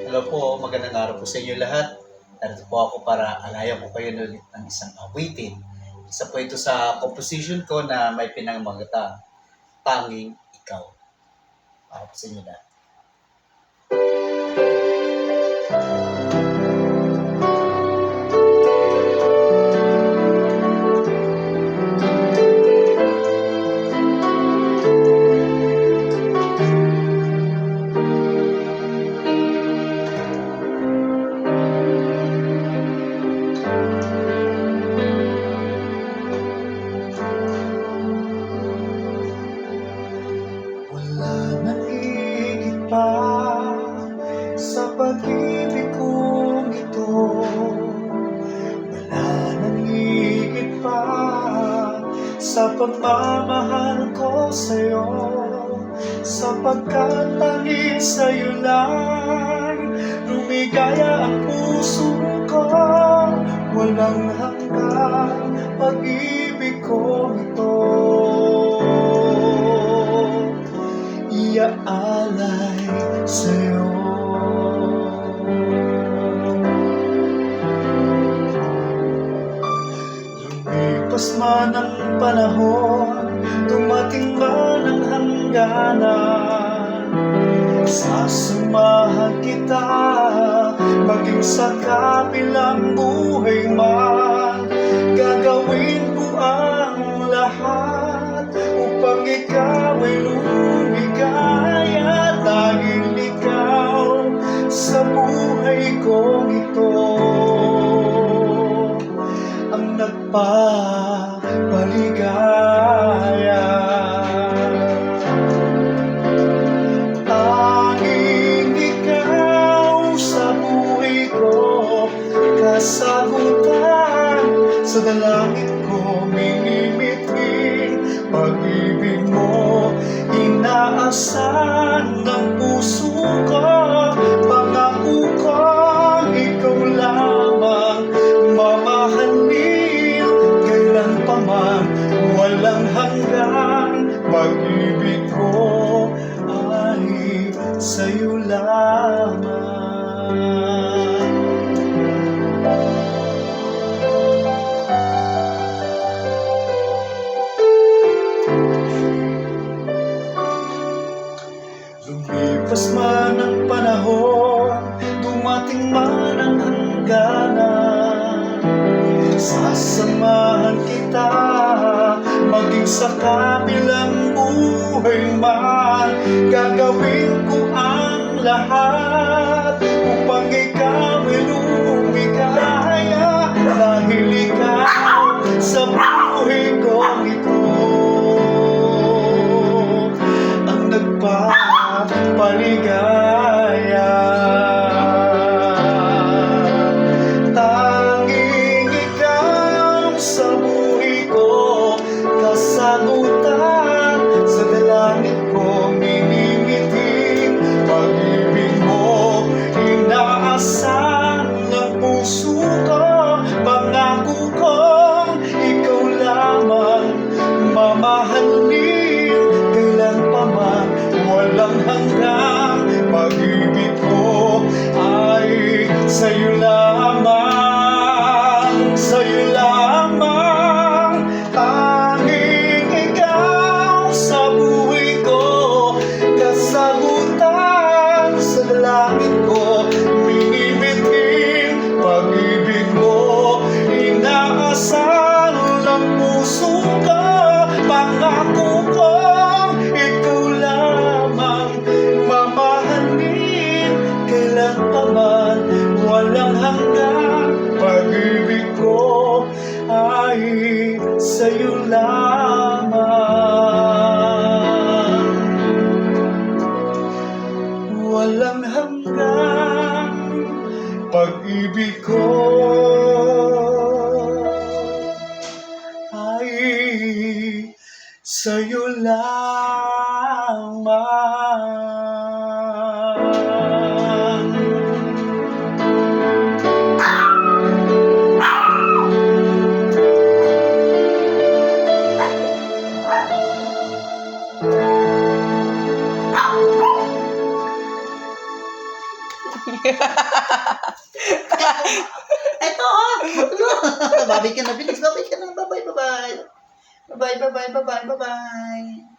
Hello po, magandang araw po sa inyo lahat. Narito po ako para alayan ko kayo ulit ng isang awitin. Isa po ito sa composition ko na may pinangmagatang Tanging Ikaw. Para po sa inyo lahat. Sa pag-ibig kong ito, wala nang higit pa sa pagmamahal ko sa'yo, sapagkat tanging sa'yo lang lumigaya ang puso ko. Walang hanggang pag-ibig ko ito, iaalay sa'yo. Lumipas man ang panahon, dumating man ang hangganan, sasamahan kita maging sa kabilang buhay man. Gagawin ko ang lahat upang ikaw ay lumigaya, dahil ikaw sa buhay kong ito ang nagpapaligaya. Tanging ikaw sa buhay ko, kasagutan sa dalangin ko, minimiting pag-ibig mo, inaasahan ng puso ko. Pangako ko, ikaw lamang mamahalin, kailan pa man, walang hanggan. Pag-ibig ko ay sa'yo lamang. Lumipas man ang panahon, dumating man ang hangganan, sasamahan kita maging sa kabilang buhay man. Gagawin ko ang lahat upang ikaw ay lumigaya, dahil ikaw sa buhay ko ito ang nagpapaligaya. Tanging ikaw sa buhay ko, kasagutan sa dalangin ko, minimiting pag-ibig mo, inaasahan ng puso ko. Pangako kong ikaw lamang mamahalin, kailan pa man, walang hanggang. Pag-ibig ko ay sa'yo lamang, sa'yo lamang. Tanging ikaw sa buhay ko, kasagutan sa dalangin ko, minimiting pag-ibig mo, inaasahan ng puso ko. Pangako ko, ikaw lamang mamahalin, kailan pa man, walang hanggan. Pag-ibig ko ay sa'yo lamang, walang hanggan. Pag-ibig ko ay sa'yo lamang. Ito, babay ka na, bilis, babay ka na. Bye-bye, bye-bye. Bye-bye, bye-bye, bye-bye, bye-bye.